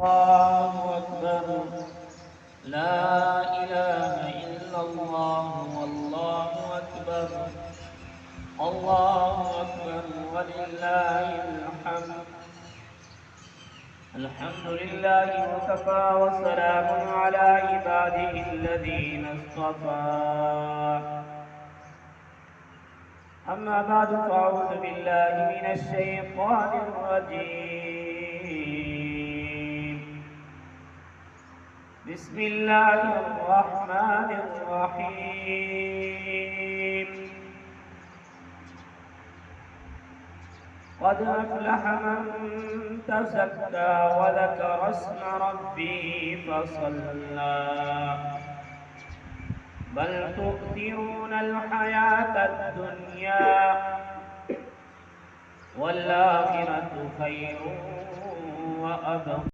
الله أكبر. لا إله إلا الله والله أكبر. الله أكبر ولله الحمد. الحمد لله وكفى وسلام على عباده الذين اصطفى. أما بعد فأعوذ بالله من الشيطان الرجيم. بسم الله الرحمن الرحيم. قد أفلح من تزكى وذكر اسم ربه فصلى بل تؤثرون الحياة الدنيا والآخرة خير وأبقى.